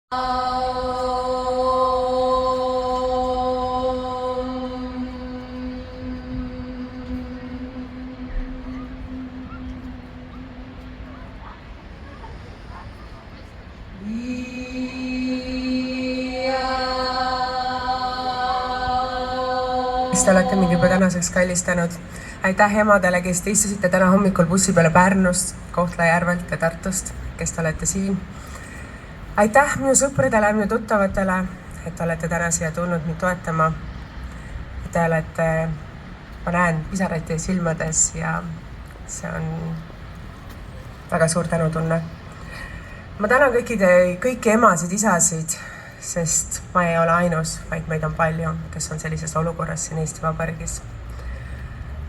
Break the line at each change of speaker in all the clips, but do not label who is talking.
Te olete mind juba tänaseks kallistanud. Aitäh emadele, kes te istusite täna hommikul bussi peale Pärnust, Kohtla-Järvelt ja Tartust, kes te olete siin. Aitäh minu sõpradele, minu tuttavatele, et olete täna siia tulnud mind toetama. Te olete, ma näen pisaraid teie silmades ja see on väga suur tänutunne. Ma tänan kõiki emasid, isasid, sest ma ei ole ainus, vaid meid on palju, kes on sellises olukorras siin Eesti Vabariigis.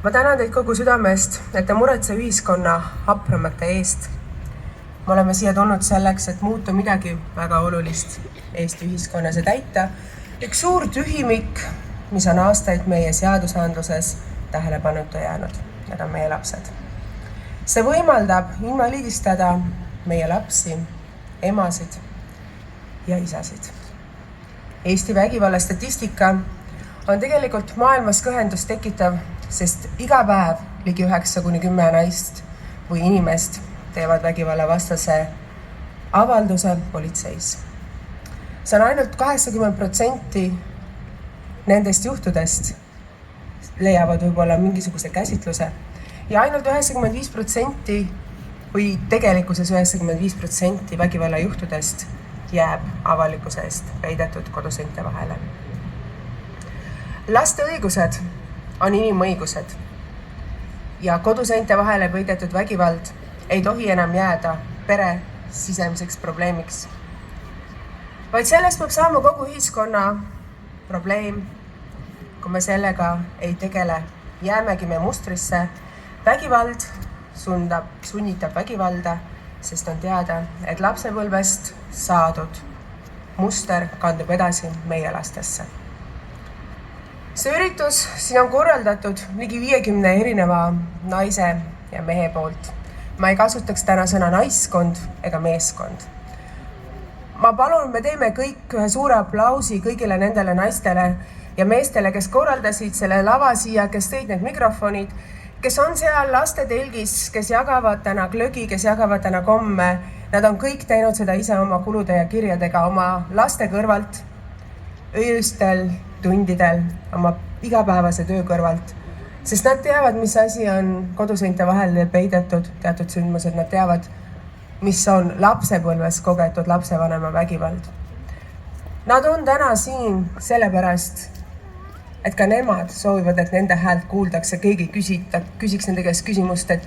Ma tänan teid kogu südamest, et te muretse ühiskonna hapramate eest. Me oleme siia tulnud selleks, et muuta midagi väga olulist Eesti ühiskonnas ja täita üks suur tühimik, mis on aastaid meie seadusandluses tähelepanuta jäänud. Need on meie lapsed. See võimaldab invaliidistada meie lapsi, emasid ja isasid. Eesti vägivalla statistika on tegelikult maailmas kõhendust tekitav, sest iga päev ligi 9–10 naist või inimest teevad vägivalla vastase avalduse politseis. See on ainult 80% nendest juhtudest leiavad võib-olla mingisuguse käsitluse ja ainult 95% või tegelikkuses 95% vägivalla juhtudest jääb avalikkuse eest peidetud koduseinte vahele. Laste õigused on inimõigused ja koduseinte vahele peidetud vägivald ei tohi enam jääda pere sisemiseks probleemiks. Vaid sellest peab saama kogu ühiskonna probleem, kui me sellega ei tegele. Jäämegi me mustrisse. Vägivald sunnitab vägivalda, sest on teada, et lapsepõlvest saadud muster kandub edasi meie lastesse. See üritus siin on korraldatud ligi 50 erineva naise ja mehe poolt. Ma ei kasutaks täna sõna naiskond ega meeskond. Ma palun, me teeme kõik ühe suure aplausi kõigile nendele naistele ja meestele, kes korraldasid selle lava siia, kes tõid need mikrofonid, kes on seal laste telgis, kes jagavad täna glögi, kes jagavad täna komme. Nad on kõik teinud seda ise oma kulude ja kirjadega oma laste kõrvalt, ööstel, tundidel, oma igapäevase töö kõrvalt. Sest nad teavad, mis asi on koduseinte vahel peidetud teatud sündmused. Nad teavad, mis on lapsepõlves kogetud lapsevanema vägivald. Nad on täna siin sellepärast, et ka nemad soovivad, et nende häält kuuldakse, keegi küsiks nende käest küsimust, et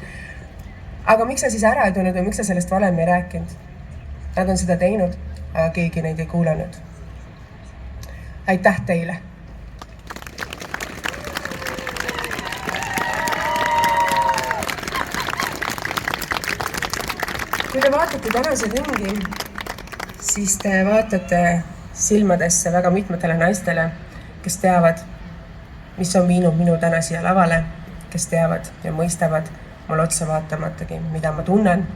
aga miks sa siis ära ei tulnud või miks sa sellest varem ei rääkinud? Nad on seda teinud, aga keegi neid ei kuulanud. Aitäh teile! Kui te vaatate tänase ringi, siis te vaatate silmadesse väga mitmetele naistele, kes teavad, mis on viinud minu täna siia lavale, kes teavad ja mõistavad mul otsa vaatamatagi, mida ma tunnen,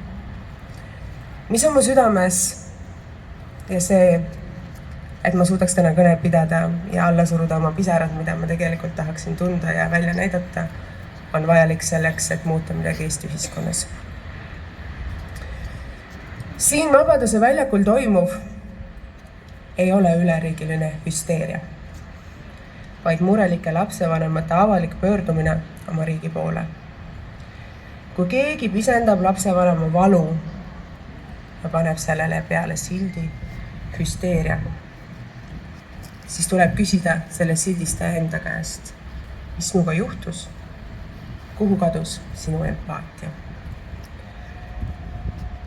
mis on mu südames ja see, et ma suudaks täna kõne pidada ja alla suruda oma pisarad, mida ma tegelikult tahaksin tunda ja välja näidata, on vajalik selleks, et muuta midagi Eesti ühiskonnas. Siin Vabaduse väljakul toimuv ei ole üleriigiline hüsteeria, vaid murelike lapsevanemate avalik pöördumine oma riigi poole. Kui keegi pisendab lapsevanema valu ja paneb sellele peale sildi hüsteeria, siis tuleb küsida selle sildistaja enda käest, mis minuga juhtus, kuhu kadus sinu empaatia.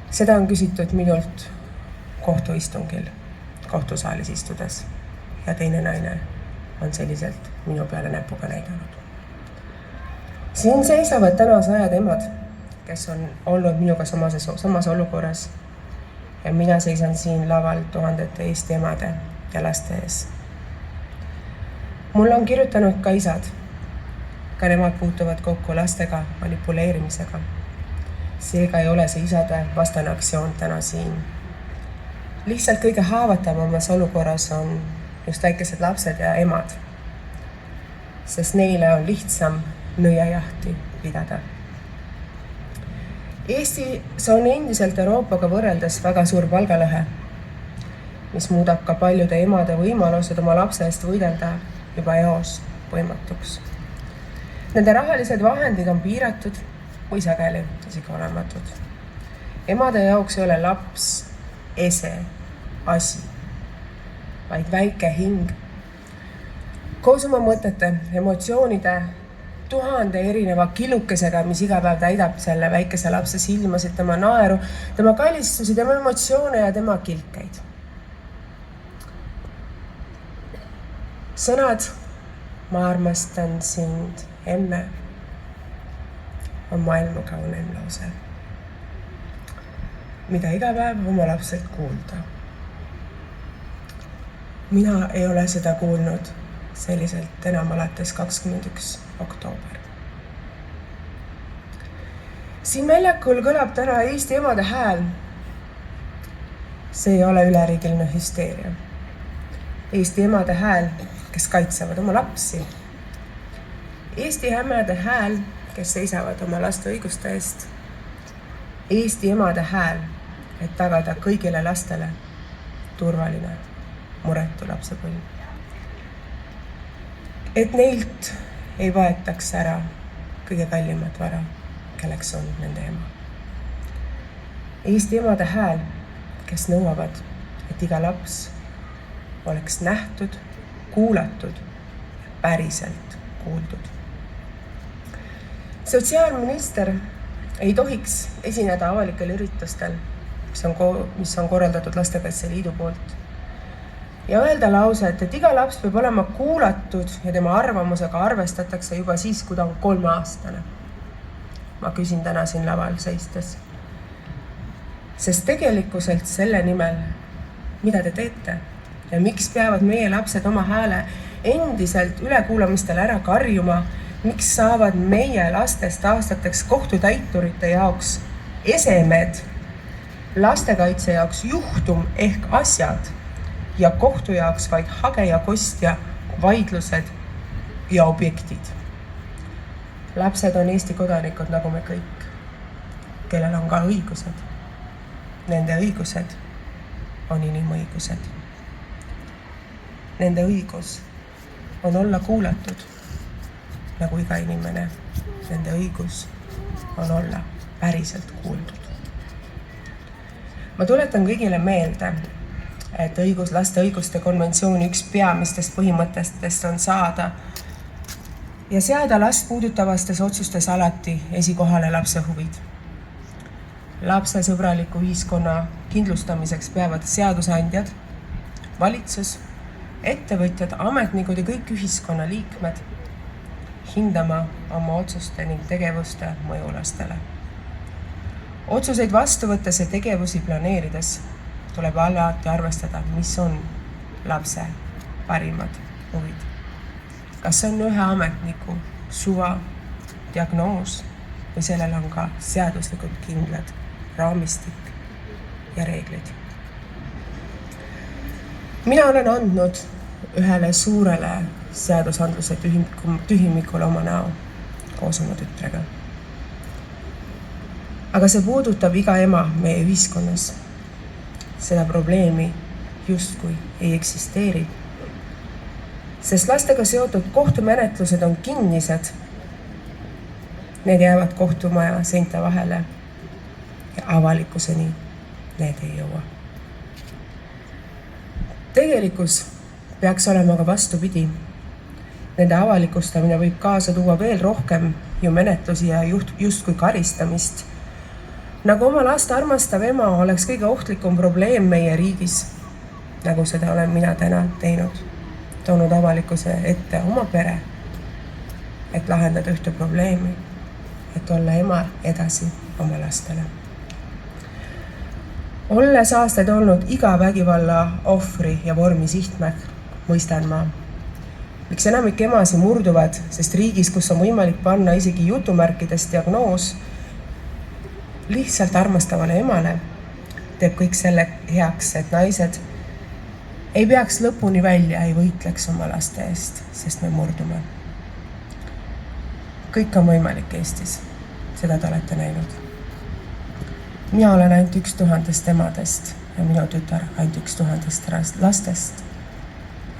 Seda on küsitud minult kohtuistungil, kohtusaalis istudes ja teine naine on selliselt minu peale näpuga näidanud. Siin seisavad täna 100 emad, kes on olnud minuga samas olukorras ja mina seisan siin laval tuhandete Eesti emade ja laste ees. Mulle on kirjutanud ka isad, ka nemad puutuvad kokku lastega manipuleerimisega. Seega ei ole see isade vastane aktsioon täna siin. Lihtsalt kõige haavatavamas olukorras on just väikesed lapsed ja emad, sest neile on lihtsam nõiajahti pidada. Eestis on endiselt Euroopaga võrreldes väga suur palgalõhe, mis muudab ka paljude emade võimalused oma lapse eest võidelda juba eos võimatuks. Nende rahalised vahendid on piiratud või sageli isegi olematud. Emade jaoks ei ole laps ese, asi, vaid väike hing. Koos oma mõtete, emotsioonide, 1000 erineva killukesega, mis iga päev täidab selle väikese lapse silmasid, tema naeru, tema kallistusi, tema emotsioone ja tema kilkeid. Sõnad, ma armastan sind, emme, on maailma kauneim lause, mida iga päev oma lapselt kuulda. Mina ei ole seda kuulnud selliselt enam alates 21. oktoober. Siin väljakul kõlab täna Eesti emade hääl. See ei ole üleriigiline hüsteeria. Eesti emade hääl, kes kaitsevad oma lapsi. Eesti emade hääl, kes seisavad oma laste õiguste eest. Eesti emade hääl, et tagada kõigile lastele turvaline, muretu lapsepõlv. Et neilt ei võetaks ära kõige kallimat vara, kelleks on nende ema. Eesti emade hääl, kes nõuavad, et iga laps oleks nähtud, kuulatud ja päriselt kuuldud. Sotsiaalminister ei tohiks esineda avalikel üritustel, mis on korraldatud Lastekaitse Liidu poolt, ja öelda lauset, et iga laps peab olema kuulatud ja tema arvamusega arvestatakse juba siis, kui ta on 3-aastane. Ma küsin täna siin laval seistes. Sest tegelikkuselt selle nimel, mida te teete ja miks peavad meie lapsed oma hääle endiselt ülekuulamistel ära karjuma, miks saavad meie lastest aastateks kohtutäiturite jaoks esemed, lastekaitse jaoks juhtum ehk asjad ja kohtu jaoks vaid hage ja kostja, vaidlused ja objektid. Lapsed on Eesti kodanikud nagu me kõik, kellel on ka õigused. Nende õigused on inimõigused. Nende õigus on olla kuulatud nagu iga inimene. Nende õigus on olla päriselt kuuldud. Ma tuletan kõigile meelde, et laste õiguste konventsiooni üks peamistest põhimõtetest on saada ja seada last puudutavastes otsustes alati esikohale lapse huvid. Lapsesõbraliku ühiskonna kindlustamiseks peavad seadusandjad, valitsus, ettevõtjad, ametnikud ja kõik ühiskonna liikmed hindama oma otsuste ning tegevuste mõju lastele. Otsuseid vastu võttes ja tegevusi planeerides tuleb alati arvestada, mis on lapse parimad huvid. Kas on ühe ametniku suva, diagnoos või sellel on ka seaduslikud kindlad raamistik ja reeglid. Mina olen andnud ühele suurele seadusandluse tühimikule oma näo koos oma tütrega. Aga see puudutab iga ema meie ühiskonnas. Seda probleemi justkui ei eksisteeri, sest lastega seotud kohtumenetlused on kinnised. Need jäävad kohtumaja seinte vahele ja avalikkuseni need ei jõua. Tegelikkus peaks olema ka vastupidi. Nende avalikustamine võib kaasa tuua veel rohkem ju menetlusi ja justkui karistamist. Nagu oma last armastav ema oleks kõige ohtlikum probleem meie riigis, nagu seda olen mina täna teinud, toonud avalikkuse ette oma pere, et lahendada ühte probleemi, et olla ema edasi oma lastele. Olles aastaid olnud iga vägivalla ohvri ja vormi sihtmärk, mõistan ma, miks enamik emasi murduvad, sest riigis, kus on võimalik panna isegi jutumärkides diagnoos, lihtsalt armastavale emale teeb kõik selle heaks, et naised ei peaks lõpuni välja, ei võitleks oma laste eest, sest me murdume. Kõik on võimalik Eestis, seda te olete näinud. Mina olen ainult 1000 emadest ja minu tütar ainult 1000 lastest,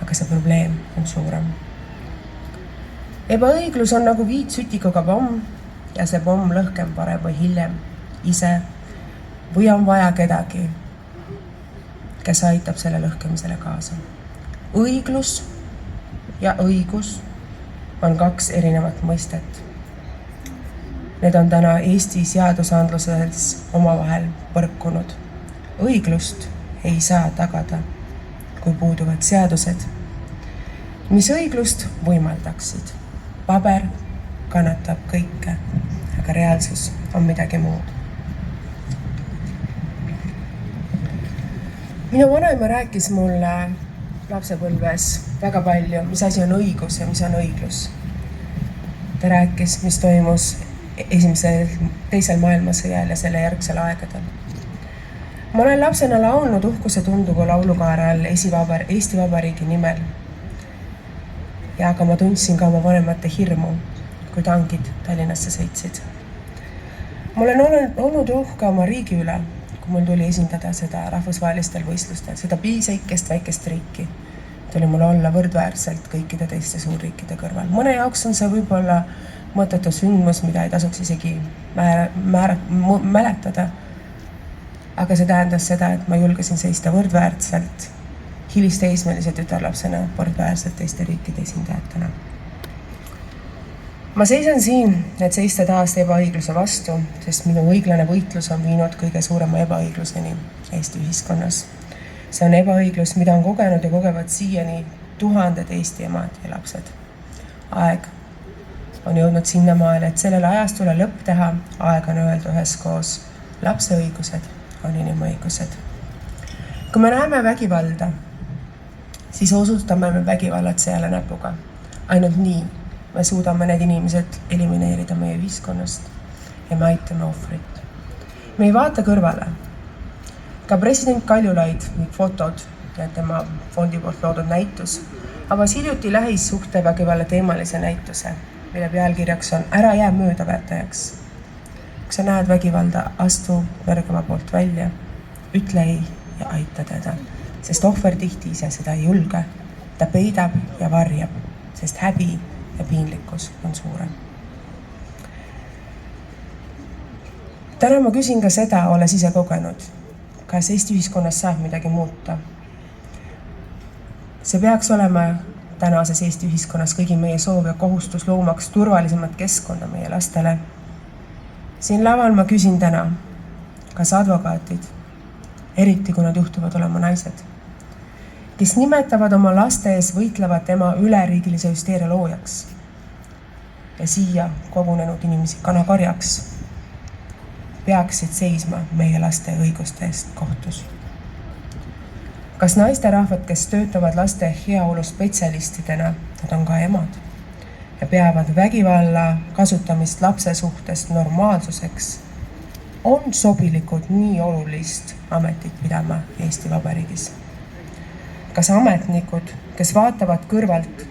aga see probleem on suurem. Ebaõiglus on nagu viitsütikuga pomm ja see pomm lõhkem varem või hiljem ise või on vaja kedagi, kes aitab selle lõhkemisele kaasa. Õiglus ja õigus on 2 erinevat mõistet. Need on täna Eesti seadusandluses omavahel põrkunud. Õiglust ei saa tagada, kui puuduvad seadused, mis õiglust võimaldaksid. Paber kannatab kõike, aga reaalsus on midagi muud. Minu vanaema rääkis mulle lapsepõlves väga palju, mis asi on õigus ja mis on õiglus. Ta rääkis, mis toimus teisel maailmasõjal ja selle järgsel aegadel. Ma olen lapsena laulnud uhkuse tundugu laulukaare all Eesti Vabariigi nimel. Ja aga ma tundsin ka oma vanemate hirmu, kui tangid Tallinnasse sõitsid. Ma olen olnud uhke oma riigi üle, kui mul tuli esindada seda rahvusvahelistel võistlustel, seda piiseikest väikest riiki. Tuli mul olla võrdväärselt kõikide teiste suurriikide kõrval. Mõne jaoks on see võib-olla mõttetu sündmus, mida ei tasuks isegi mäletada. Aga see tähendas seda, et ma julgesin seista võrdväärselt hilisteismelise tütarlapsena võrdväärselt teiste riikide esindajatena. Ma seisan siin, et seista taas ebaõigluse vastu, sest minu õiglane võitlus on viinud kõige suurema ebaõigluseni Eesti ühiskonnas. See on ebaõiglus, mida on kogenud ja kogevad siiani 1000 Eesti emad ja lapsed. Aeg on jõudnud sinnamaale, et sellele ajastule lõpp teha, aeg on öelda üheskoos, lapse õigused on inimõigused. Kui me näeme vägivalda, siis osutame me vägivallatsejale näpuga. Ainult nii me suudame need inimesed elimineerida meie ühiskonnast ja me aitame ohvrit. Me ei vaata kõrvale. Ka president Kaljulaid viib fotod ja tema fondi poolt loodud näitus avas hiljuti lähissuhtevägivalla teemalise näituse, mille pealkirjaks on Ära jää möödaväärtajaks. Kui sa näed vägivalda, astu nõrgema poolt välja, ütle ei ja aita teda, sest ohver tihti ise seda ei julge. Ta peidab ja varjab, sest häbi ja piinlikkus on suurem. Täna ma küsin ka seda, olles ise kogenud, kas Eesti ühiskonnas saab midagi muuta. See peaks olema tänases Eesti ühiskonnas kõigi meie soov ja kohustus loomaks turvalisemat keskkonna meie lastele. Siin laval ma küsin täna, kas advokaatid, eriti kui nad juhtuvad olema naised, kes nimetavad oma laste ees võitlevat ema üleriigilise hüsteeria loojaks ja siia kogunenud inimesi kanakarjaks, peaksid seisma meie laste õiguste eest kohtus. Kas naisterahvad, kes töötavad laste heaolu spetsialistidena, nad on ka emad ja peavad vägivalla kasutamist lapse suhtest normaalsuseks, on sobilikud nii olulist ametit pidama Eesti Vabariigis? Kas ametnikud, kes vaatavad kõrvalt,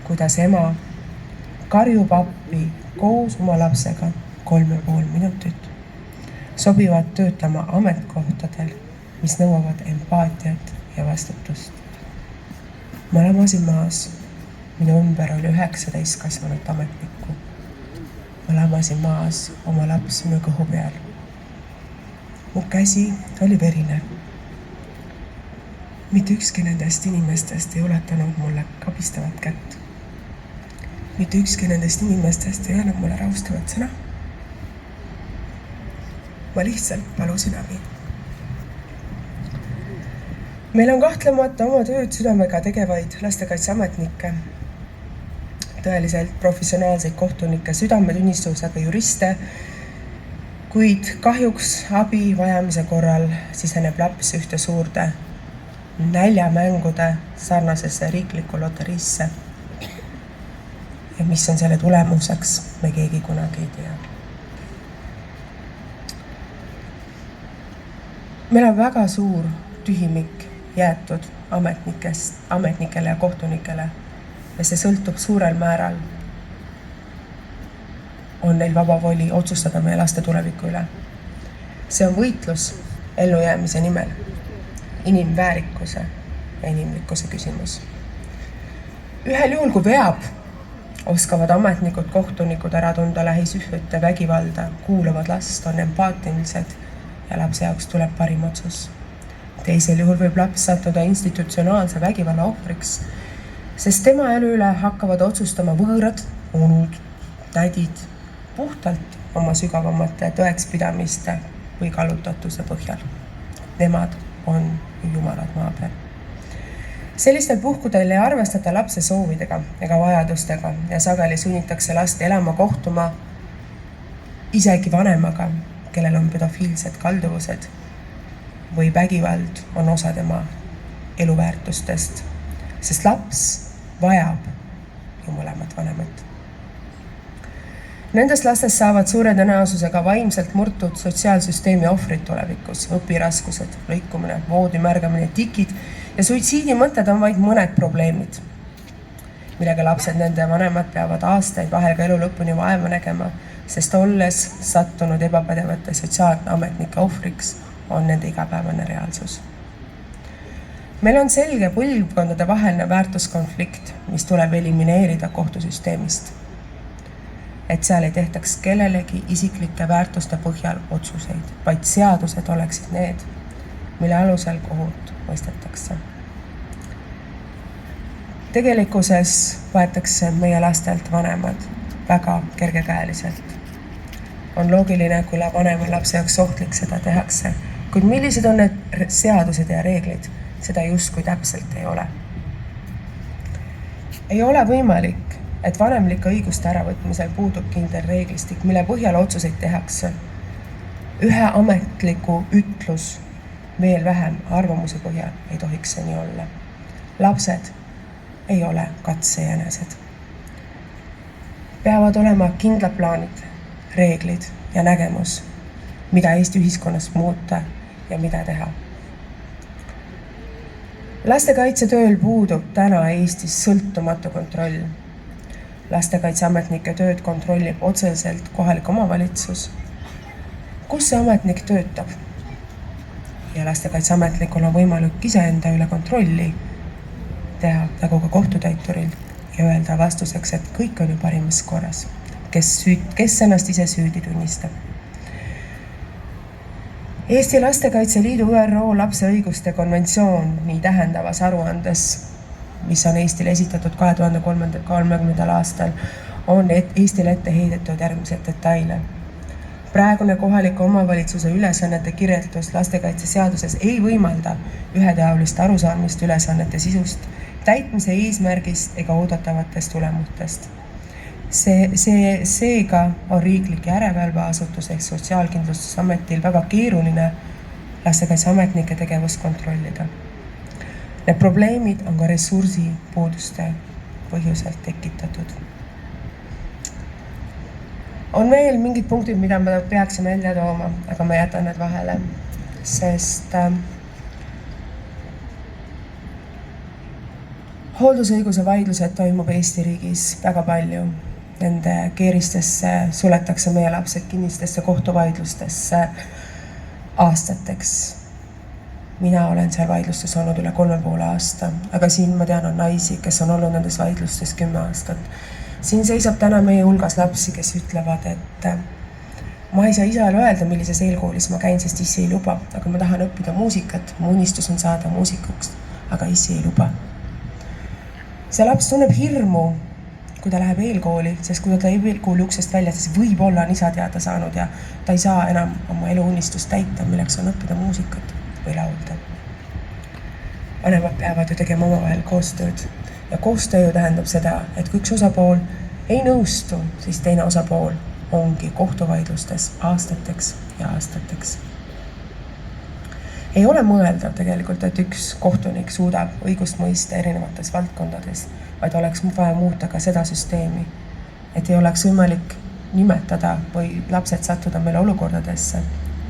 kuidas ema karjub appi koos oma lapsega 3,5 minutit, sobivad töötama ametkohtadel, mis nõuavad empaatiat ja vastutust? Ma lamasin maas, minu ümber oli 19 kasvanud ametnikku. Ma lamasin maas oma laps minu kõhu peal. Mu käsi oli verine. Mitte ükski nendest inimestest ei ulatanud mulle kabistavat kätt. Mitte ükski nendest inimestest ei öelnud mulle raustavat sõna. Ma lihtsalt palusin abi. Meil on kahtlemata oma tööd südamega tegevaid lastekaitseametnikke, tõeliselt professionaalseid kohtunikke, südametunnistusega juriste, kuid kahjuks abi vajamise korral siseneb laps ühte suurde näljamängude sarnasesse riiklikku loteriisse. Ja mis on selle tulemuseks, me keegi kunagi ei tea. Meil on väga suur tühimik jäetud ametnikele ja kohtunikele ja see sõltub suurel määral. On neil vaba voli otsustada meie laste tuleviku üle. See on võitlus ellujäämise nimel, inimväärikuse ja inimlikkuse küsimus. Ühel juhul, kui veab, oskavad ametnikud, kohtunikud ära tunda lähisuhete vägivalda, kuulavad last, on empaatilised ja lapse jaoks tuleb parim otsus. Teisel juhul võib laps sattuda institutsionaalse vägivalla ohvriks, sest tema elu üle hakkavad otsustama võõrad, onud, tädid, puhtalt oma sügavamate tõekspidamiste või kallutatuse põhjal. Nemad on jumalad maa peal. Sellistel puhkudel ei arvestata lapse soovidega ega vajadustega ja sageli sunnitakse last elama kohtuma isegi vanemaga, kellel on pedofiilsed kalduvused või vägivald on osa tema eluväärtustest, sest laps vajab ju mõlemat vanemat. Nendest lastest saavad suure tõenäosusega vaimselt murtud sotsiaalsüsteemi ohvrid tulevikus, õpiraskused, lõikumine, voodi märgamine, tikid ja suitsiidimõtted on vaid mõned probleemid, millega lapsed nende vanemad peavad aastaid, vahel ka elu lõpuni vaeva nägema, sest olles sattunud ebapädevate sotsiaalametnike ohvriks, on nende igapäevane reaalsus. Meil on selge põlvkondade vaheline väärtuskonflikt, mis tuleb elimineerida kohtusüsteemist, et seal ei tehtaks kellelegi isiklike väärtuste põhjal otsuseid, vaid seadused oleksid need, mille alusel kohut mõistetakse. Tegelikkuses võetakse meie lastelt vanemad väga kergekäeliselt. On loogiline, kui vanem on lapse jaoks ohtlik, seda tehakse, kuid millised on need seadused ja reeglid, seda justkui täpselt ei ole. Ei ole võimalik, et vanemlike õiguste äravõtmisel puudub kindel reeglistik, mille põhjal otsuseid tehakse. Ühe ametliku ütlus veel vähem arvamuse põhjal ei tohiks see nii olla. Lapsed ei ole katsejänesed. Peavad olema kindlad plaanid, reeglid ja nägemus, mida Eesti ühiskonnas muuta ja mida teha. Lastekaitsetööl puudub täna Eestis sõltumatu kontroll. Lastekaitseametnike tööd kontrollib otseselt kohalik omavalitsus, kus see ametnik töötab. Ja lastekaitseametnikul on võimalik iseenda üle kontrolli teha, nagu ka kohtutäituril ja öelda vastuseks, et kõik on ju parimas korras, kes ennast ise süüdi tunnistab. Eesti Lastekaitse Liidu ÜRO lapse õiguste konventsioon nii tähendavas aruandes, mis on Eestile esitatud 2030. aastal, on Eestile ette heidetud järgmised detaile. Praegune kohaliku omavalitsuse ülesannete kirjeldus lastekaitseseaduses ei võimalda ühetaolist arusaamist ülesannete sisust, täitmise eesmärgist ega oodatavatest tulemustest. Seega on riiklik järelevalveasutus ehk Sotsiaalkindlustusametil väga keeruline lastekaitseametnike tegevust kontrollida. Need probleemid on ka ressursipuuduste põhjuselt tekitatud. On veel mingid punktid, mida me peaksime välja tooma, aga ma jätan need vahele, sest hooldusõiguse vaidlused toimub Eesti riigis väga palju. Nende keeristesse suletakse meie lapsed kinnistesse kohtuvaidlustesse aastateks. Mina olen seal vaidlustes olnud üle 3,5 aasta, aga siin ma tean on naisi, kes on olnud nendes vaidlustes 10 aastat. Siin seisab täna meie hulgas lapsi, kes ütlevad, et ma ei saa isale öelda, millises eelkoolis ma käin, sest issi ei luba, aga ma tahan õppida muusikat, mu unistus on saada muusikuks, aga issi ei luba. See laps tunneb hirmu, kui ta läheb eelkooli, sest kui ta eelkooli uksest välja, siis võib-olla on isa teada saanud ja ta ei saa enam oma elu unistust täita, milleks on õppida muusikat või laulda. Vanemad peavad ju tegema omavahel koostööd ja koostöö tähendab seda, et kui üks osapool ei nõustu, siis teine osapool ongi kohtuvaidlustes aastateks ja aastateks. Ei ole mõeldav tegelikult, et üks kohtunik suudab õigust mõista erinevates valdkondades, vaid oleks vaja muuta ka seda süsteemi, et ei oleks võimalik nimetada või lapsed sattuda meile olukordadesse,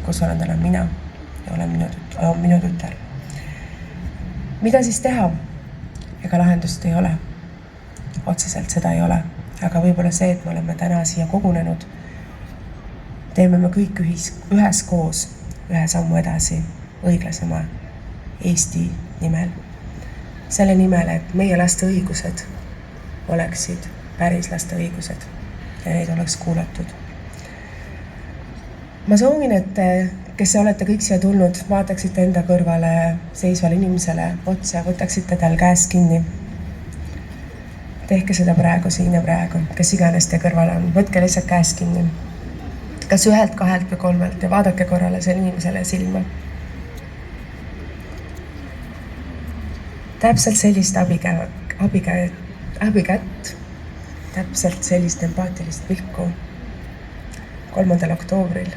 kus olen täna mina ja on minu tütar. Mida siis teha? Ega lahendust ei ole. Otseselt seda ei ole. Aga võib-olla see, et me oleme täna siia kogunenud, teeme me kõik üheskoos ühe sammu edasi õiglasema Eesti nimel. Selle nimel, et meie laste õigused oleksid päris laste õigused ja neid oleks kuulatud. Ma soovin, et kes olete kõik siia tulnud, vaataksite enda kõrvale seisvale inimesele otsa, võtaksite tal käest kinni. Tehke seda praegu, siin ja praegu, kes iganes te kõrval on, võtke lihtsalt käest kinni. Kas 1, 2 või 3 ja vaadake korrale selle inimesele silma. Täpselt sellist abikätt, täpselt sellist empaatilist pilku 3. oktoobril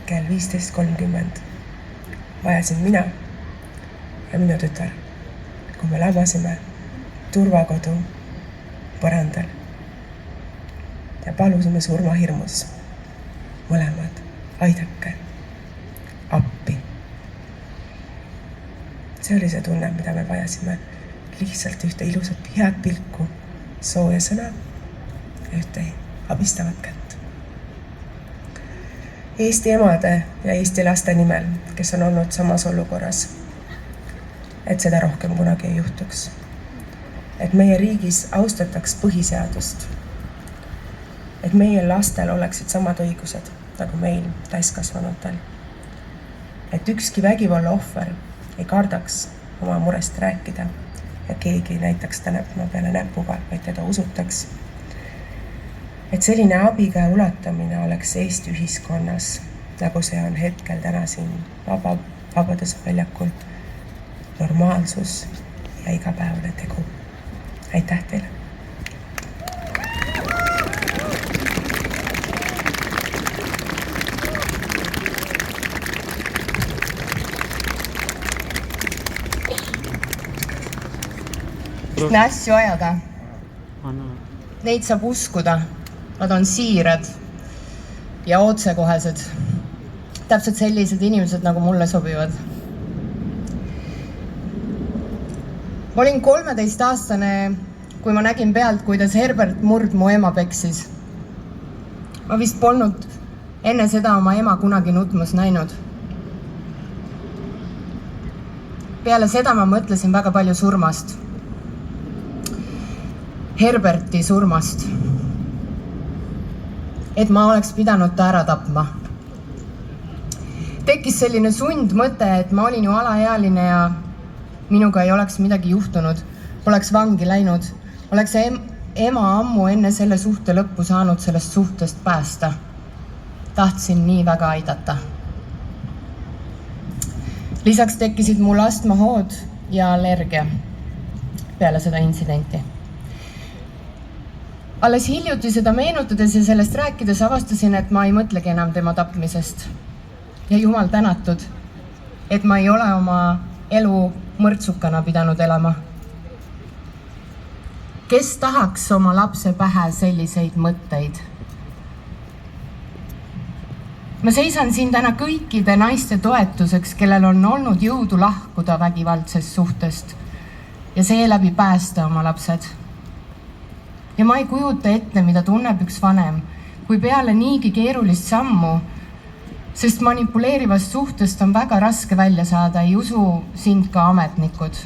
kell 15.30 vajasin mina ja minu tütar, kui me labasime turvakodu põrandal ja palusime surmahirmus. Mõlemad, aidake, appi. See oli see tunne, mida me vajasime. Lihtsalt ühte ilusat head pilku, sooja sõna ja ühte abistavat kätt. Eesti emade ja Eesti laste nimel, kes on olnud samas olukorras, et seda rohkem kunagi ei juhtuks. Et meie riigis austataks põhiseadust. Et meie lastel oleksid samad õigused, nagu meil täiskasvanutel. Et ükski vägivalla ohver ei kardaks oma murest rääkida ja keegi ei näitaks tema peale näpuga, vaid teda usutaks. Et selline abikäe ulatamine oleks Eesti ühiskonnas, nagu see on hetkel täna siin Vabaduse väljakul, normaalsus ja igapäevane tegu. Aitäh teile!
Asju ajada. Neid saab uskuda. Nad on siirad ja otsekohesed. Täpselt sellised inimesed, nagu mulle sobivad. Ma olin 13-aastane, kui ma nägin pealt, kuidas Herbert Murd mu ema peksis. Ma vist polnud enne seda oma ema kunagi nutmas näinud. Peale seda ma mõtlesin väga palju surmast. Herberti surmast. Et ma oleks pidanud ta ära tapma. Tekkis selline sundmõte, et ma olin ju alaealine ja minuga ei oleks midagi juhtunud. Poleks vangi läinud. Oleks ema ammu enne selle suhte lõppu saanud sellest suhtest päästa. Tahtsin nii väga aidata. Lisaks tekkisid mul astmahood ja allergia peale seda intsidenti. Alles hiljuti seda meenutades ja sellest rääkides avastasin, et ma ei mõtlegi enam tema tapmisest. Ja jumal tänatud, et ma ei ole oma elu mõrtsukana pidanud elama. Kes tahaks oma lapse pähe selliseid mõtteid? Ma seisan siin täna kõikide naiste toetuseks, kellel on olnud jõudu lahkuda vägivaldsest suhtest ja seeläbi päästa oma lapsed. Ja ma ei kujuta ette, mida tunneb üks vanem, kui peale niigi keerulist sammu, sest manipuleerivast suhtest on väga raske välja saada, ei usu sind ka ametnikud.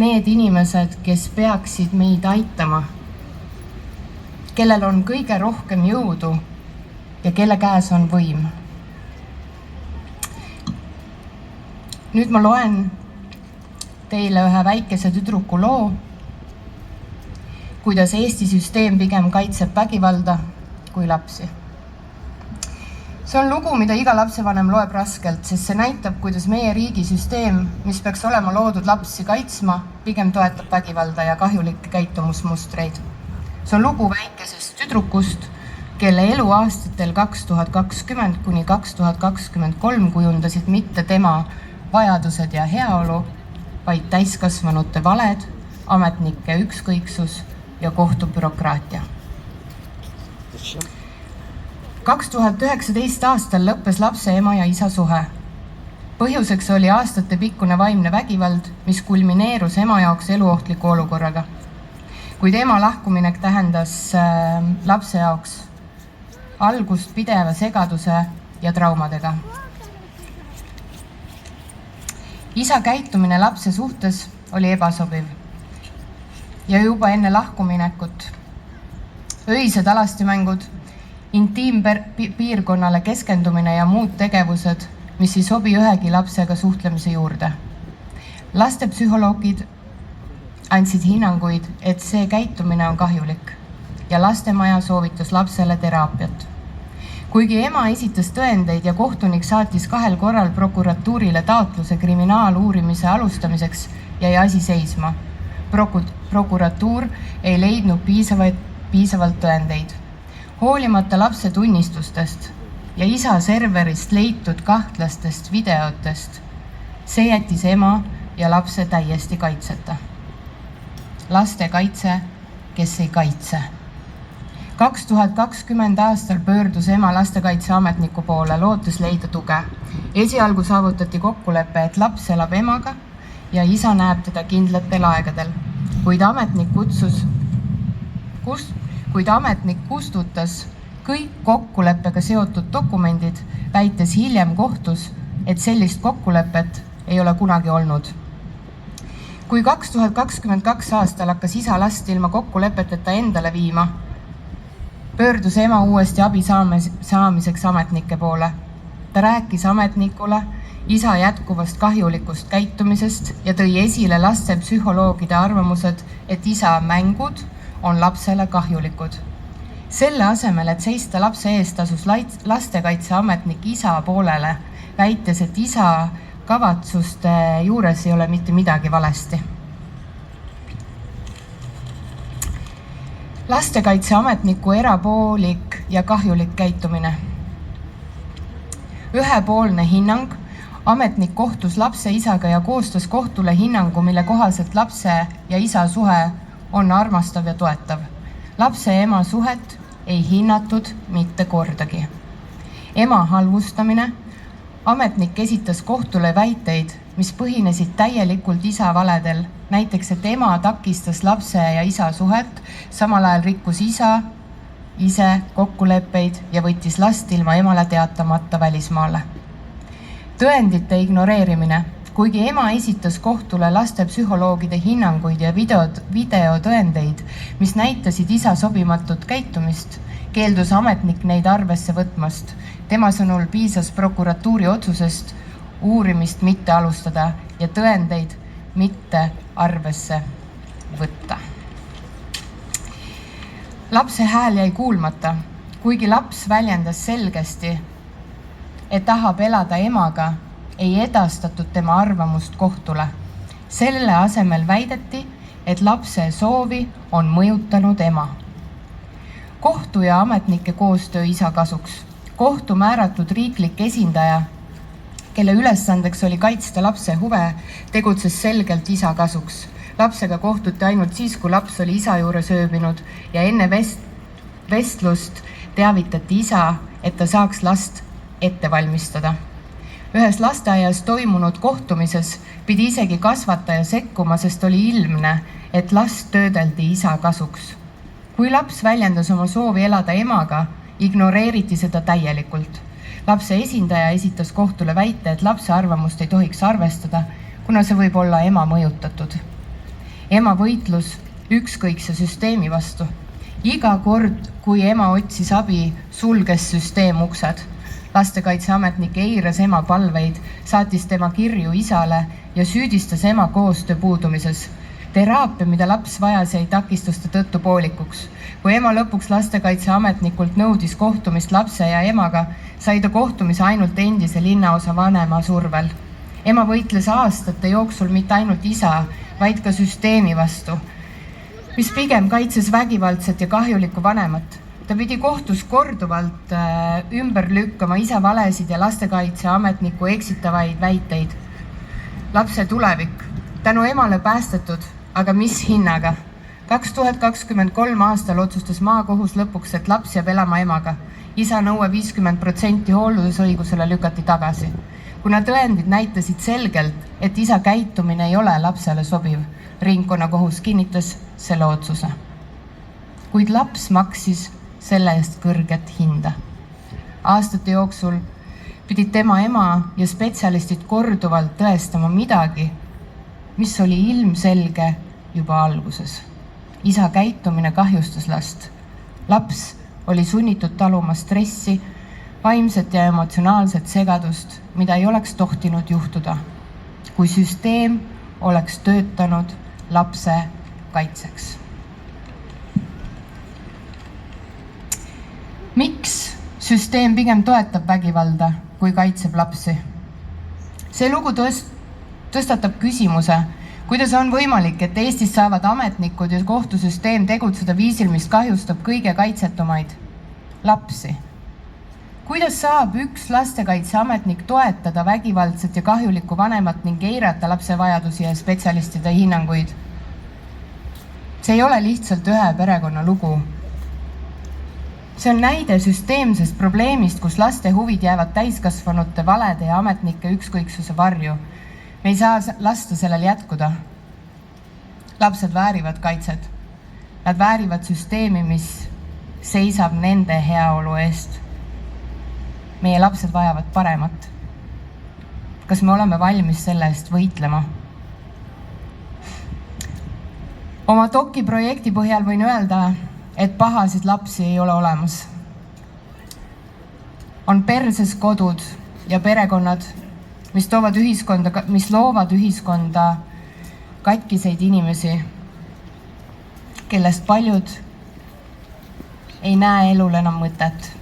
Need inimesed, kes peaksid meid aitama, kellel on kõige rohkem jõudu ja kelle käes on võim. Nüüd ma loen teile ühe väikese tüdruku loo, kuidas Eesti süsteem pigem kaitseb vägivalda kui lapsi. See on lugu, mida iga lapsevanem loeb raskelt, sest see näitab, kuidas meie riigisüsteem, mis peaks olema loodud lapsi kaitsma, pigem toetab vägivalda ja kahjulikke käitumusmustreid. See on lugu väikesest tüdrukust, kelle elu aastatel 2020 kuni 2023 kujundasid mitte tema vajadused ja heaolu, vaid täiskasvanute valed, ametnike ükskõiksus ja kohtubürokraatia. 2019 aastal lõppes lapse ema ja isa suhe. Põhjuseks oli aastatepikkune vaimne vägivald, mis kulmineerus ema jaoks eluohtliku olukorraga. Kuid ema lahkuminek tähendas lapse jaoks algust pideva segaduse ja traumadega. Isa käitumine lapse suhtes oli ebasobiv ja juba enne lahkuminekut öised alastimängud, intiimpiirkonnale keskendumine ja muud tegevused, mis ei sobi ühegi lapsega suhtlemise juurde. Lastepsühholoogid andsid hinnanguid, et see käitumine on kahjulik ja lastemaja soovitas lapsele teraapiat. Kuigi ema esitas tõendeid ja kohtunik saatis 2 korral prokuratuurile taotluse kriminaaluurimise alustamiseks, jäi asi seisma. Prokuratuur ei leidnud piisavalt tõendeid. Hoolimata lapse tunnistustest ja isa serverist leitud kahtlastest videotest, see jättis ema ja lapse täiesti kaitseta. Laste kaitse, kes ei kaitse. 2020 aastal pöördus ema lastekaitseametniku poole, lootes leida tuge. Esialgu saavutati kokkulepe, et laps elab emaga ja isa näeb teda kindlatel aegadel, kuid ametnik kustutas kõik kokkuleppega seotud dokumendid, väites hiljem kohtus, et sellist kokkulepet ei ole kunagi olnud. Kui 2022 aastal hakkas isa last ilma kokkulepeteta endale viima, pöördus ema uuesti abi saamiseks ametnike poole. Ta rääkis ametnikule isa jätkuvast kahjulikust käitumisest ja tõi esile lastepsühholoogide arvamused, et isa mängud on lapsele kahjulikud. Selle asemel, et seista lapse eest, asus lastekaitseametnik isa poolele, väites, et isa kavatsuste juures ei ole mitte midagi valesti. Lastekaitseametniku erapoolik ja kahjulik käitumine. Ühepoolne hinnang. Ametnik kohtus lapse isaga ja koostas kohtule hinnangu, mille kohaselt lapse ja isa suhe on armastav ja toetav. Lapse ja ema suhet ei hinnatud mitte kordagi. Ema halvustamine. Ametnik esitas kohtule väiteid, mis põhinesid täielikult isa valedel. Näiteks, et ema takistas lapse ja isa suhet, samal ajal rikkus isa ise kokkuleppeid ja võttis last ilma emale teatamata välismaale. Tõendite ignoreerimine. Kuigi ema esitas kohtule lastepsühholoogide hinnanguid ja videotõendeid, mis näitasid isa sobimatut käitumist, keeldus ametnik neid arvesse võtmast. Tema sõnul piisas prokuratuuri otsusest uurimist mitte alustada ja tõendeid mitte arvesse võtta. Lapse hääl jäi kuulmata, kuigi laps väljendas selgesti, et tahab elada emaga, ei edastatud tema arvamust kohtule. Selle asemel väideti, et lapse soovi on mõjutanud ema. Kohtu ja ametnike koostöö isa kasuks. Kohtu määratud riiklik esindaja, kelle ülesandeks oli kaitsta lapse huve, tegutses selgelt isa kasuks. Lapsega kohtuti ainult siis, kui laps oli isa juures ööbinud ja enne vestlust teavitati isa, et ta saaks last ette valmistada. Ühes lasteaias toimunud kohtumises pidi isegi kasvataja sekkuma, sest oli ilmne, et last töödeldi isa kasuks. Kui laps väljendas oma soovi elada emaga, ignoreeriti seda täielikult. Lapse esindaja esitas kohtule väite, et lapse arvamust ei tohiks arvestada, kuna see võib olla ema mõjutatud. Ema võitlus ükskõikse süsteemi vastu. Iga kord, kui ema otsis abi, sulges süsteem uksed. Lastekaitseametnik eiras ema palveid, saatis tema kirju isale ja süüdistas ema koostöö puudumises. Teraapia, mida laps vajas, jäi takistuste tõttu poolikuks. Kui ema lõpuks lastekaitseametnikult nõudis kohtumist lapse ja emaga, sai ta kohtumise ainult endise linnaosa vanema survel. Ema võitles aastate jooksul mitte ainult isa, vaid ka süsteemi vastu, mis pigem kaitses vägivaldset ja kahjulikku vanemat. Ta pidi kohtus korduvalt ümber lükkama isa valesid ja lastekaitseametniku eksitavaid väiteid. Lapse tulevik. Tänu emale päästetud, aga mis hinnaga? 2023 aastal otsustas maakohus lõpuks, et laps jääb elama emaga. Isa nõue 50% hooldusõigusele lükati tagasi. kuna tõendid näitasid selgelt, et isa käitumine ei ole lapsele sobiv. Ringkonnakohus kinnitas selle otsuse. Kuid laps maksis selle eest kõrget hinda. Aastate jooksul pidid tema ema ja spetsialistid korduvalt tõestama midagi, mis oli ilmselge juba alguses. Isa käitumine kahjustas last. Laps oli sunnitud taluma stressi, vaimset ja emotsionaalset segadust, mida ei oleks tohtinud juhtuda, kui süsteem oleks töötanud lapse kaitseks. Miks süsteem pigem toetab vägivalda, kui kaitseb lapsi? See lugu tõstatab küsimuse, kuidas on võimalik, et Eestis saavad ametnikud ja kohtusüsteem tegutseda viisil, mis kahjustab kõige kaitsetumaid lapsi? Kuidas saab üks lastekaitseametnik toetada vägivaldset ja kahjulikku vanemat ning eirata lapse vajadusi ja spetsialistide hinnanguid? See ei ole lihtsalt ühe perekonna lugu. See on näide süsteemsest probleemist, kus laste huvid jäävad täiskasvanute valede ja ametnike ükskõiksuse varju. Me ei saa lasta sellel jätkuda. Lapsed väärivad kaitset. Nad väärivad süsteemi, mis seisab nende heaolu eest. Meie lapsed vajavad paremat. Kas me oleme valmis selle eest võitlema? Oma TOK-i projekti põhjal võin öelda, et pahasid lapsi ei ole olemas. On perses kodud ja perekonnad, mis loovad ühiskonda katkiseid inimesi, kellest paljud ei näe elul enam mõtet.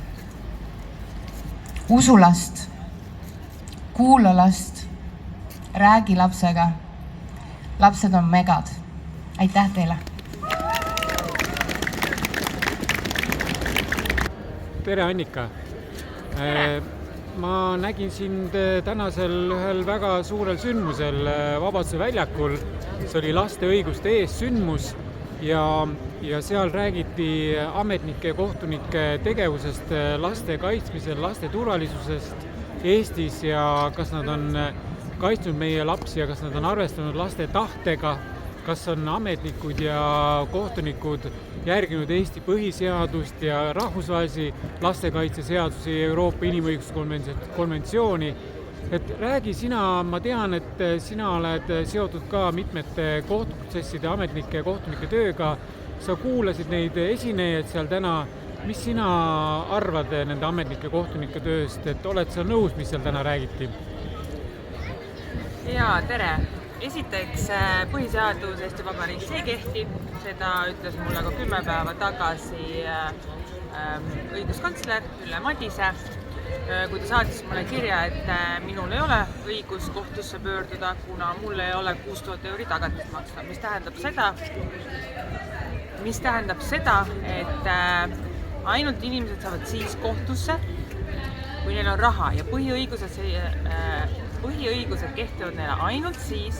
Usu last, kuula last, räägi lapsega. Lapsed on megad. Aitäh teile!
Tere, Annika! Ma nägin sind tänasel ühel väga suurel sündmusel Vabaduse väljakul. See oli laste õiguste ees sündmus ja seal räägiti ametnike ja kohtunike tegevusest laste kaitsmisel, laste turvalisusest Eestis ja kas nad on kaitsnud meie lapsi ja kas nad on arvestanud laste tahtega, kas on ametnikud ja kohtunikud järginud Eesti põhiseadust ja rahvusvahelisi lastekaitseseadusi, Euroopa inimõiguste konventsiooni. Et räägi sina, ma tean, et sina oled seotud ka mitmete kohtuprotsesside, ametnike ja kohtunike tööga. Sa kuulasid neid esinejaid seal täna. Mis sina arvad nende ametnike ja kohtunike tööst? Et oled sa nõus, mis seal täna räägiti?
Jaa, tere! Esiteks, põhiseadus Eesti Vabariigis ei kehti. Seda ütles mulle ka 10 päeva tagasi õiguskantsler Ülle Madise, kui ta saatis mulle kirja, et minul ei ole õigus kohtusse pöörduda, kuna mul ei ole 6000 € tagatist maksta, mis tähendab seda, et ainult inimesed saavad siis kohtusse, kui neil on raha ja põhiõigused kehtivad neile ainult siis,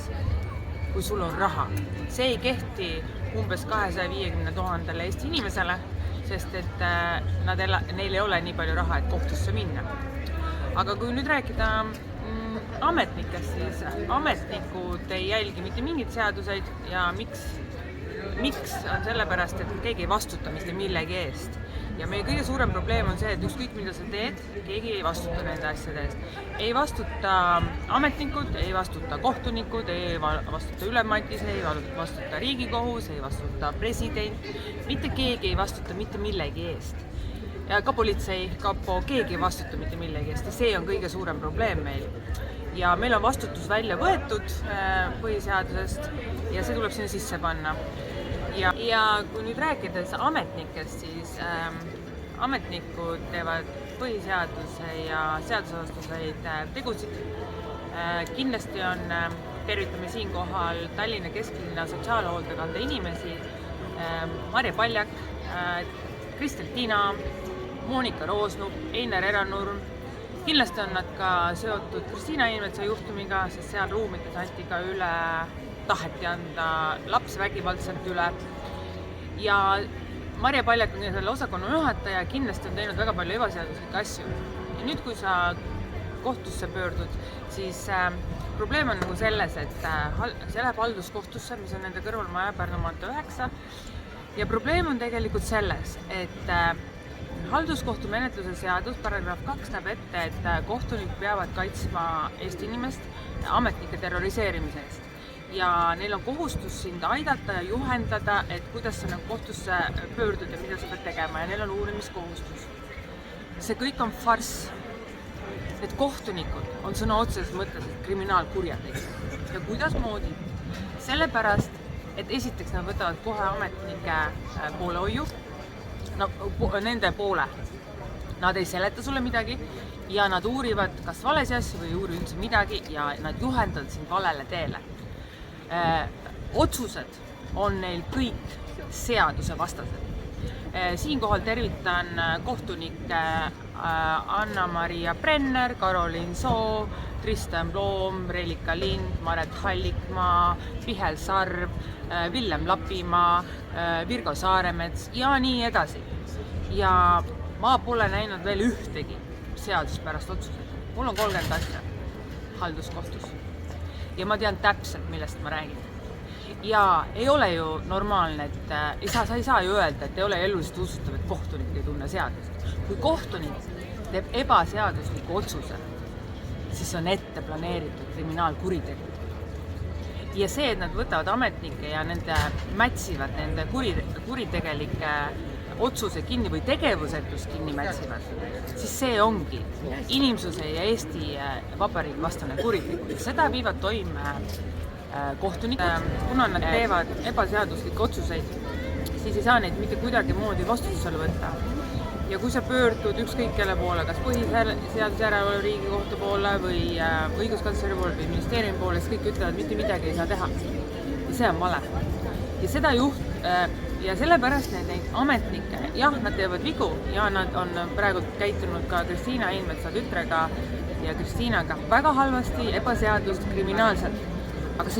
kui sul on raha. See ei kehti umbes 250 000 Eesti inimesele, sest et neil ei ole nii palju raha, et kohtusse minna. Aga kui nüüd rääkida ametnikest, siis ametnikud ei jälgi mitte mingeid seaduseid ja miks on sellepärast, et keegi ei vastuta mitte millegi eest. Ja meie kõige suurem probleem on see, et ükskõik mida sa teed, keegi ei vastuta nende asjade eest. Ei vastuta ametnikud, ei vastuta kohtunikud, ei vastuta Ülle-Madise, ei vastuta Riigikohus, ei vastuta president. Mitte keegi ei vastuta mitte millegi eest. Ja ka politsei, kapo, keegi ei vastuta mitte millegi eest. Ja see on kõige suurem probleem meil. Ja meil on vastutus välja võetud põhiseadusest ja see tuleb sinna sisse panna. Ja kui nüüd rääkides ametnikest, siis ametnikud teevad põhiseaduse ja seadusvastaseid tegusid. Kindlasti tervitame siinkohal Tallinna kesklinna sotsiaalhoolekande inimesi, Marje Paljak, Kristel Tina, Monika Roosnup, Einar Eranurm. Kindlasti on nad ka seotud Kristiina Inmetsa juhtumiga, sest seal ruumides anti ka üle, taheti anda laps vägivaldselt üle. Ja Marje Paljak on selle osakonna juhataja, kindlasti on teinud väga palju ebaseaduslikke asju. Ja nüüd, kui sa kohtusse pöördud, siis probleem on nagu selles, et see läheb halduskohtusse, mis on nende kõrvalmaja Pärnu maantee 9. Ja probleem on tegelikult selles, et halduskohtu menetluse seadus paragrahv 2 näeb ette, et kohtunik peavad kaitsma Eesti inimest ametnike terroriseerimise eest. Ja neil on kohustus sind aidata ja juhendada, et kuidas sa kohtusse pöördud ja mida sa pead tegema ja neil on uurimiskohustus. See kõik on farss. Et kohtunikud on sõna otseses mõttes kriminaalkurjategijad. Ja kuidas moodi? Sellepärast, et esiteks nad võtavad kohe ametnike poolehoiu, nende poole. Nad ei seleta sulle midagi ja nad uurivad kas vales asju või ei uuri üldse midagi ja nad juhendavad sind valele teele. Otsused on neil kõik seaduse vastased. Siinkohal tervitan kohtunikke Anna-Maria Brenner, Karolin Soo, Tristan Bloom, Relika Lind, Maret Hallikmaa, Pihel Sarv, Villem Lapimaa, Virgo Saaremets ja nii edasi. Ja ma pole näinud veel ühtegi seaduspärast otsuseid. Mul on 30 asja halduskohtus. Ja ma tean täpselt, millest ma räägin. Ja ei ole ju normaalne, et sa ei saa ju öelda, et ei ole eluliselt usutav, et kohtunik ei tunne seadust. Kui kohtunik teeb ebaseadusliku otsuse, siis on ette planeeritud kriminaalkuritegu. Ja see, et nad võtavad ametnikke ja mätsivad nende kuritegelike otsuse kinni või tegevusetus kinni mätsivad, siis see ongi inimsuse ja Eesti Vabariigi vastane kuritegu. Seda viivad toime kohtunikud, kuna nad teevad ebaseaduslikke otsuseid, siis ei saa neid mitte kuidagi moodi vastutusele võtta. Ja kui sa pöördud ükskõik kelle poole, kas põhiseaduse järelevalve Riigikohtu poole või õiguskantsleri poole või ministeeriumi poole, siis kõik ütlevad, mitte midagi ei saa teha. Ja see on vale. Ja sellepärast neid ametnikke, jah, nad teevad vigu ja nad on praegu käitunud ka Kristiina Heinmetsa tütrega ja Kristiinaga väga halvasti, ebaseadust, kriminaalselt. Aga sa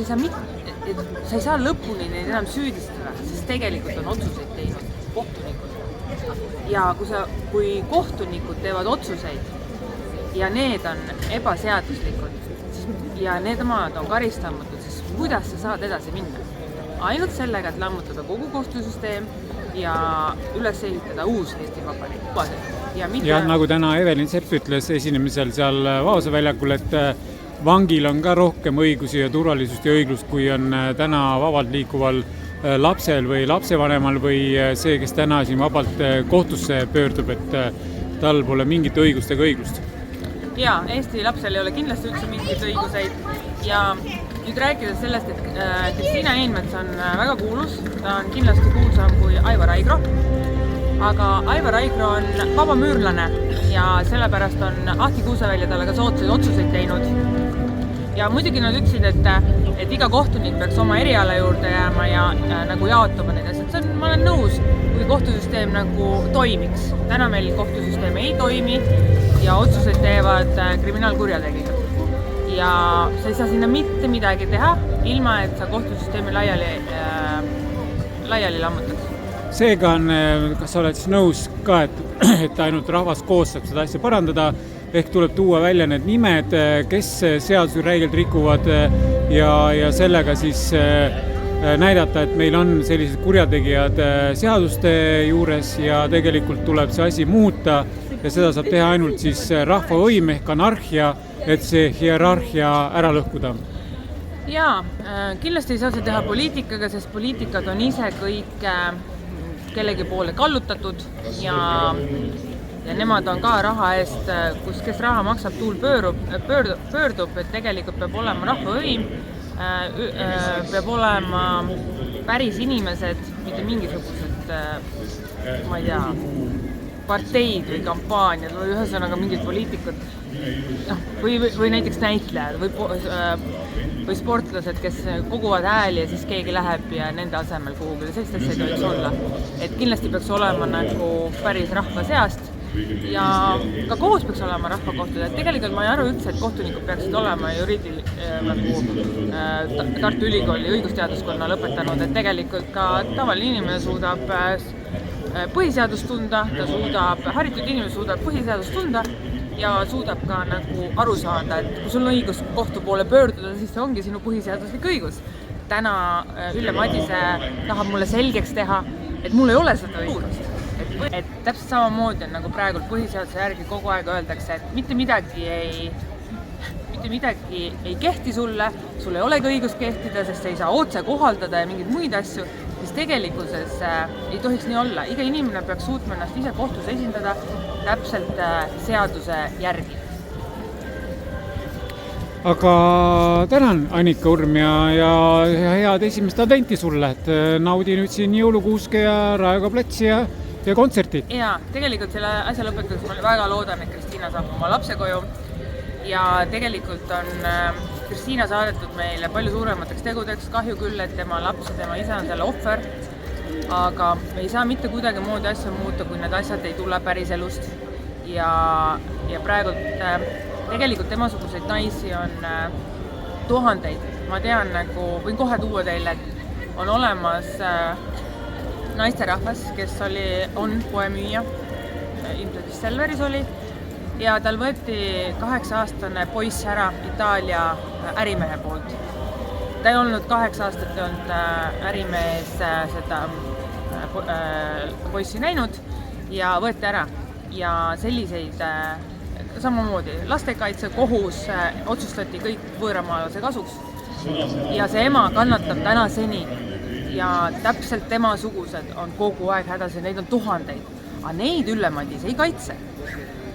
ei saa lõpuni neid enam süüdistada, sest tegelikult on otsuseid teinud kohtunikud. Ja kui kohtunikud teevad otsuseid ja need on ebaseaduslikud ja need maad on karistamatud, siis kuidas sa saad edasi minna? Ainult sellega, et lammutada kogu kohtusüsteem ja üles ehitada uus Eesti Vabariik.
Ja nagu täna Evelin Sepp ütles esinemisel seal Vabaduse väljakul, et vangil on ka rohkem õigusi ja turvalisust ja õiglust, kui on täna vabalt liikuval lapsel või lapsevanemal või see, kes täna siin vabalt kohtusse pöördub, et tal pole mingit õigust ega õiglust.
Jaa, Eesti lapsel ei ole kindlasti üldse mingit õiguseid ja nüüd rääkides sellest, et Kristiina Heinmets on väga kuulus, ta on kindlasti kuulsam kui Aivar Aigro, aga Aivar Aigro on vabamüürlane ja sellepärast on Ahti Kuusevälja talle ka soodsaid otsuseid teinud. Ja muidugi nad ütlesid, et iga kohtunik peaks oma eriala juurde jääma ja nagu jaotuma neid asjad. Ma olen nõus, kui kohtusüsteem nagu toimiks. Täna meil kohtusüsteem ei toimi ja otsuseid teevad kriminaalkurjategijad. Ja sa ei saa sinna mitte midagi teha, ilma et sa kohtusüsteemi laiali lammutaks.
Seega on, kas sa oled siis nõus ka, et ainult rahvas koos saab seda asja parandada, ehk tuleb tuua välja need nimed, kes seadusi räigelt rikuvad ja sellega siis näidata, et meil on sellised kurjategijad seaduste juures ja tegelikult tuleb see asi muuta ja seda saab teha ainult siis rahvavõim ehk anarhia, et see hierarhia ära lõhkuda.
Jaa, kindlasti ei saa see teha poliitikaga, sest poliitikad on ise kõik kellegi poole kallutatud ja nemad on ka raha eest, kes raha maksab, tuul pöördub, et tegelikult peab olema rahvavõim, peab olema päris inimesed, mitte mingisugused, ma ei tea, parteid või kampaaniad või ühesõnaga mingid poliitikud või näiteks näitlejad või sportlased, kes koguvad hääli ja siis keegi läheb ja nende asemel kuhugi. Sellist asja ei tohiks olla. Et kindlasti peaks olema nagu päris rahva seast ja ka kohus peaks olema rahvakohtud. Et tegelikult ma ei arva üldse, et kohtunikud peaksid olema nagu Tartu Ülikooli õigusteaduskonna lõpetanud, et tegelikult ka tavaline inimene suudab põhiseadust tunda, haritud inimene suudab põhiseadust tunda ja suudab ka nagu aru saada, et kui sul on õigus kohtu poole pöörduda, siis see ongi sinu põhiseaduslik õigus. Täna Ülle Madise tahab mulle selgeks teha, et mul ei ole seda õigust. Et täpselt samamoodi on nagu praegu põhiseaduse järgi kogu aeg öeldakse, et mitte midagi ei kehti sulle, sul ei olegi õigus kehtida, sest sa ei saa otse kohaldada ja mingeid muid asju, siis tegelikkuses ei tohiks nii olla. Iga inimene peaks suutma ennast ise kohtus esindada täpselt seaduse järgi.
Aga tänan, Annika Urm, ja head esimest adventi sulle, et naudi nüüd siin jõulukuuske ja Raekoja platsi ja kontsertid.
Ja tegelikult selle asja lõpetuseks ma väga loodan, et Kristiina saab oma lapse koju ja tegelikult on Kristiina saadetud meile palju suuremateks tegudeks, kahju küll, et tema laps ja tema isa on selle ohver, aga me ei saa mitte kuidagimoodi asju muuta, kui need asjad ei tule päris elust ja praegult tegelikult temasuguseid naisi on tuhandeid. Ma tean, võin kohe tuua teile, et on olemas naisterahvas, kes on poemüüja, ilmselt vist Selveris oli, ja tal võeti 8-aastane poiss ära Itaalia ärimehe poolt. Ta ei olnud 8 aastat olnud ärimees seda poissi näinud ja võeti ära. Ja selliseid samamoodi lastekaitse kohus otsustati kõik võõramaalase kasuks. Ja see ema kannatab tänaseni ja täpselt temasugused on kogu aeg hädas ja neid on tuhandeid. Aga neid Ülle Madise ei kaitse.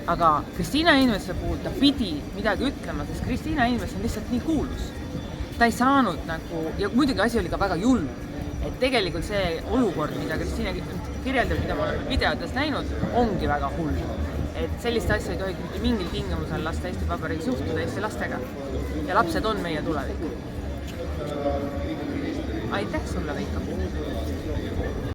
Aga Kristiina Inimese puhul ta pidi midagi ütlema, sest Kristiina Inimese on lihtsalt nii kuulus. Ta ei saanud ja muidugi asi oli ka väga julm, et tegelikult see olukord, mida Kristiina kirjeldab, mida ma olen videotes näinud, ongi väga hull. Et sellist asja ei tohi mitte mingil tingimusel lasta Eesti Vabariigis juhtuda Eesti lastega. Ja lapsed on meie tulevik. Aitäh sulle, Veiko!